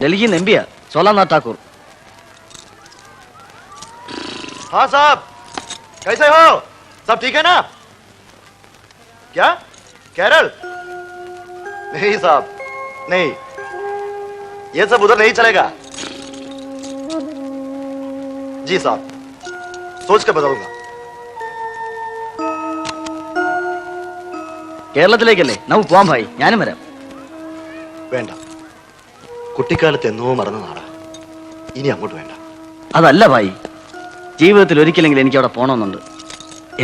Delhi MP सोलानाथ Thakur. हाँ साहब, कैसे हो? सब ठीक है ना? क्या केरल? नहीं साहब, नहीं, ये सब उधर नहीं चलेगा। जी साहब, सोच कर बताऊंगा। കേരളത്തിലേക്കല്ലേ നമുക്ക് പോവാം ഭായി, ഞാനും വരാം. വേണ്ട, കുട്ടിക്കാലത്ത് എന്നോ മറന്ന നാടാ, ഇനി അങ്ങോട്ട് വേണ്ട. അതല്ല ഭായി, ജീവിതത്തിൽ ഒരിക്കലെങ്കിലും എനിക്ക് അവിടെ പോകണമെന്നുണ്ട്.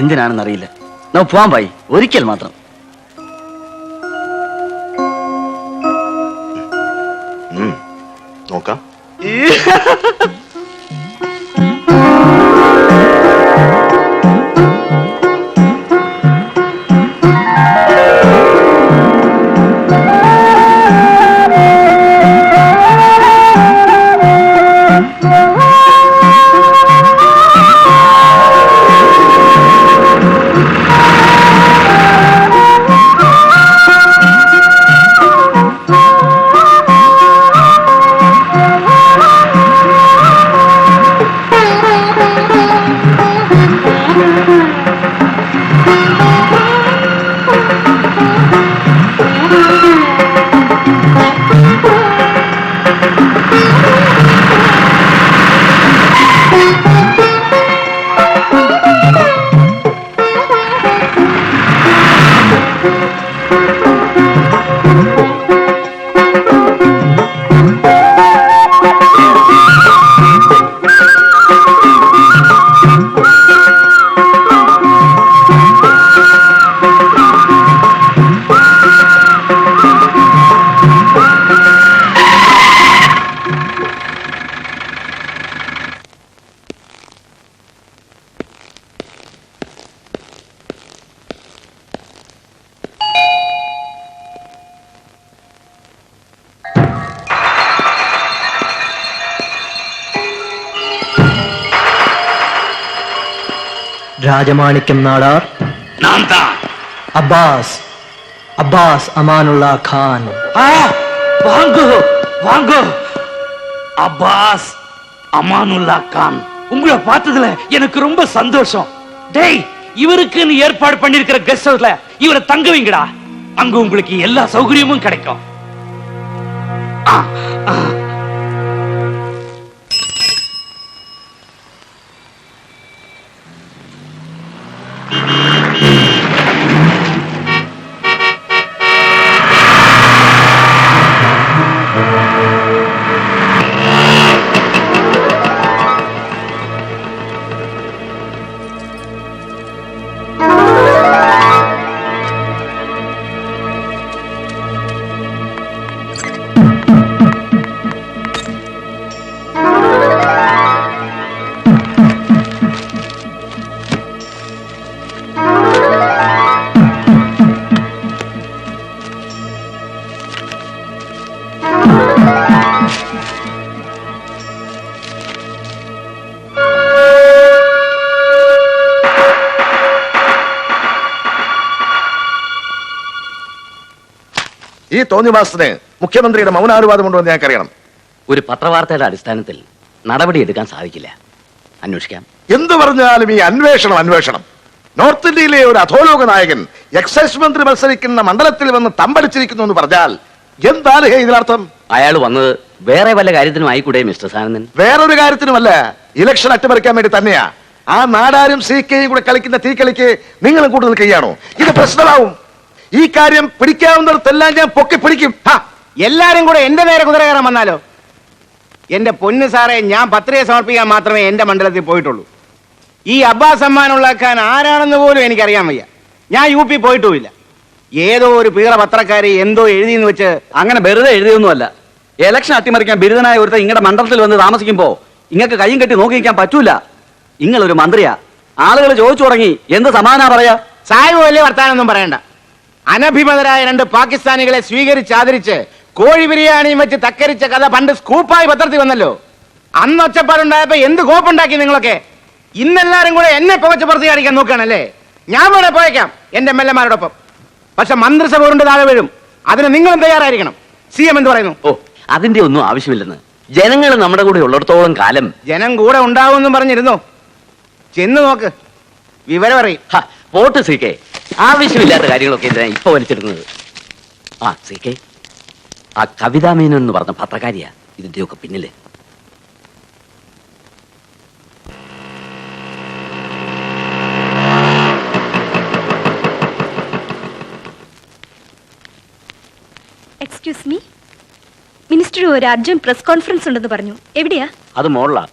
എന്തിനാണെന്നറിയില്ല. നമുക്ക് പോവാം ഭായി, ഒരിക്കൽ മാത്രം. നോക്കാം. രാജമാണിക്യം നാടാർ, அப்பாஸ் அமானுல்லா கான். வாங்கோ வாங்கோ, அப்பாஸ் அமானுல்லா கான். உங்களை பார்த்ததுல எனக்கு ரொம்ப சந்தோஷம். டேய், இவருக்குன்னு ஏற்பாடு பண்ணிருக்கிற கெஸ்ட் ஹவுஸ்ல இவரை தங்க வைங்கடா. அங்க உங்களுக்கு எல்லா சௌகரியமும் கிடைக்கும். ഈ തോന്നിവാസത്തിന് മുഖ്യമന്ത്രിയുടെ മൗനാനുവാദമുണ്ടോ എന്ന് ഞങ്ങൾക്കറിയണം. ഒരു പത്രവാർത്തയുടെ അടിസ്ഥാനത്തിൽ നടപടിയെടുക്കാൻ സാധിക്കില്ല. അന്വേഷിക്കാം. എന്തു പറഞ്ഞാലും ഈ അന്വേഷണം. നോർത്ത് ഇന്ത്യയിലെ ഒരു അധോലോക നായകൻ എക്സൈസ് മന്ത്രി മത്സരിക്കുന്ന മണ്ഡലത്തിൽ വന്ന് തമ്പടിച്ചിരിക്കുന്നു എന്ന് പറഞ്ഞാൽ എന്താണ് ഇതിനർത്ഥം? അയാൾ വന്നത് വേറെ വല്ല കാര്യത്തിനും ആയിക്കൂടെ മിസ്റ്റർ സാനന്ദൻ? വേറൊരു കാര്യത്തിനുമല്ല, ഇലക്ഷൻ അട്ടിമറിക്കാൻ വേണ്ടി തന്നെയാ. ആ നാടാരും CK-യും കൂടെ കളിക്കുന്ന തീക്കളിക്ക് നിങ്ങളും കൂടുതൽ കൈയാണോ? ഇത് പ്രശ്നമാവും. ഈ കാര്യം പിടിക്കാവുന്നിടത്തെല്ലാം ഞാൻ പൊക്കി പിടിക്കും. എല്ലാരും കൂടെ എന്റെ നേരെ കുതിര കയറാൻ വന്നാലോ? എന്റെ പൊന്ന് സാറേ, ഞാൻ പത്രിക സമർപ്പിക്കാൻ മാത്രമേ എന്റെ മണ്ഡലത്തിൽ പോയിട്ടുള്ളൂ. ഈ അബ്ബാസ് അമ്മാനുള്ളാക്കാൻ ആരാണെന്ന് പോലും എനിക്കറിയാൻ വയ്യ. ഞാൻ UP പോയിട്ടുമില്ല. ഏതോ ഒരു പീറ പത്രക്കാരി എന്തോ എഴുതിയെന്ന് വെച്ച് അങ്ങനെ വെറുതെ എഴുതിയൊന്നുമല്ല. ഇലക്ഷൻ അട്ടിമറിക്കാൻ ബിരുദനായ ഒരുത്ത നിങ്ങളുടെ മണ്ഡലത്തിൽ വന്ന് താമസിക്കുമ്പോ നിങ്ങൾക്ക് കയ്യും കെട്ടി നോക്കി നിൽക്കാൻ പറ്റൂല. നിങ്ങളൊരു മന്ത്രിയാ. ആളുകൾ ചോദിച്ചു തുടങ്ങി, എന്ത് സമാധാനം പറയാ? സായിബ് വലിയ വർത്താനൊന്നും പറയണ്ട. അനഭിമതരായ 2 പാകിസ്ഥാനികളെ സ്വീകരിച്ചാദരിച്ച് കോഴി ബിരിയാണിയും വെച്ച് തക്കരിച്ച കഥ പണ്ട് സ്കൂപ്പായി പത്രത്തിൽ വന്നല്ലോ. അന്ന് ഒച്ചപ്പാടുണ്ടായപ്പോ എന്ത് കോപ്പുണ്ടാക്കി നിങ്ങളൊക്കെ. ഇന്നെല്ലാരും കൂടെ എന്നെ പുകച്ച് പുറത്ത് കാണിക്കാൻ നോക്കുകയാണല്ലേ. ഞാൻ വേണേ പോയേക്കാം എന്റെ MLA-മാരോടൊപ്പം. പക്ഷെ മന്ത്രിസഭ കൊണ്ട് താഴെ വീഴും. അതിന് നിങ്ങളും തയ്യാറായിരിക്കണം. CM എന്ത് പറയുന്നു? ഓ, അതിന്റെ ഒന്നും ആവശ്യമില്ലെന്ന്. ജനങ്ങൾ നമ്മുടെ കൂടെ ഉള്ളിടത്തോളം കാലം. ജനം കൂടെ ഉണ്ടാവുമെന്നും പറഞ്ഞിരുന്നു. ചെന്ന് നോക്ക്, വിവരം അറിയും. പോട്ട് സി കെ, ആവശ്യമില്ലാത്ത കാര്യങ്ങളൊക്കെ എന്തിനാ ഇപ്പൊ വലിച്ചെടുക്കുന്നത്? ആ സി കെ, ആ കവിതാ മേനോൻ എന്ന് പറഞ്ഞ പത്രക്കാരിയാ ഇതിന്റെയൊക്കെ പിന്നില്. എക്സ്ക്യൂസ് മീ, മിനിസ്റ്റർ ഒരു അർജന്റ് പ്രസ് കോൺഫറൻസ് ഉണ്ടെന്ന് പറഞ്ഞു. എവിടെയാ? അത് മോളാ.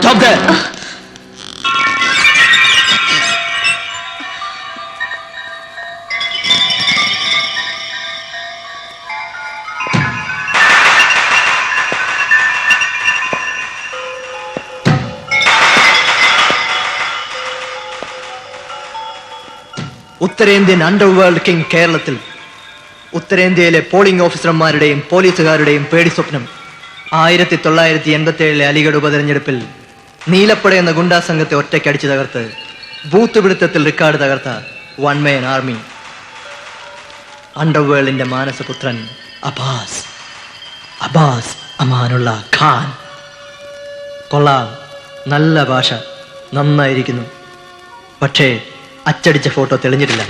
Stop there! ഉത്തരേന്ത്യൻ അണ്ടർവേൾഡ് കിങ് കേരളത്തിൽ ഉത്തരേന്ത്യയിലെ പോളിംഗ് ഓഫീസർമാരുടെയും പോലീസുകാരുടെയും പേടി സ്വപ്നം 1987 അലിഗഡ് ഉപതെരഞ്ഞെടുപ്പിൽ നീലപ്പട എന്ന ഗുണ്ടാ സംഘത്തെ ഒറ്റയ്ക്കടിച്ചു തകർത്ത് ബൂത്ത് പിടുത്തത്തിൽ റിക്കാർഡ് തകർത്ത വൺ മേൻ ആർമി. അണ്ടർവേൾഡിന്റെ മാനസപുത്രൻ അബ്ബാസ് അമാനുള്ള ഖാൻ. കൊള്ളാം, നല്ല ഭാഷ, നന്നായിരിക്കുന്നു. പക്ഷേ അച്ചടിച്ച ഫോട്ടോ തെളിഞ്ഞിട്ടില്ല.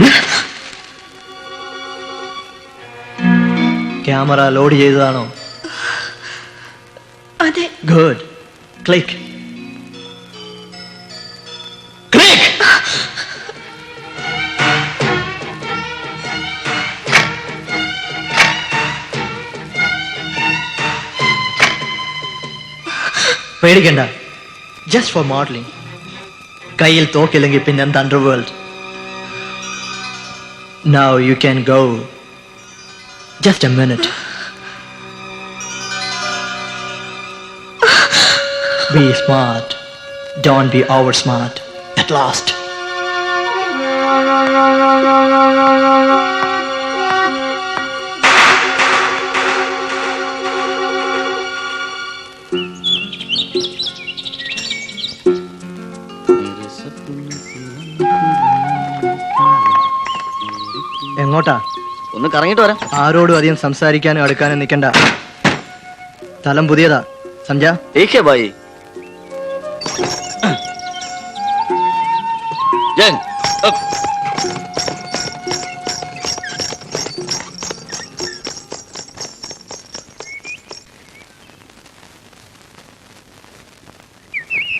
ക്യാമറ ലോഡ് ചെയ്തതാണോ? അതെ. ഗുഡ്. ക്ലിക്ക്. ക്ലിക്ക്. പേടിക്കണ്ട, ജസ്റ്റ് ഫോർ മോഡലിംഗ്. കയ്യിൽ തോക്കില്ലെങ്കിൽ പിന്നെന്ത് underworld. Now you can go. Just a minute. Be smart. Don't be over smart. At last. എങ്ങോട്ടാ? ഒന്ന് കറങ്ങിട്ട് വരാം. ആരോടും അധികം സംസാരിക്കാനും അടുക്കാനും നിൽക്കണ്ട. സ്ഥലം പുതിയതാ, സംജ. ठीक है भाई. जंग.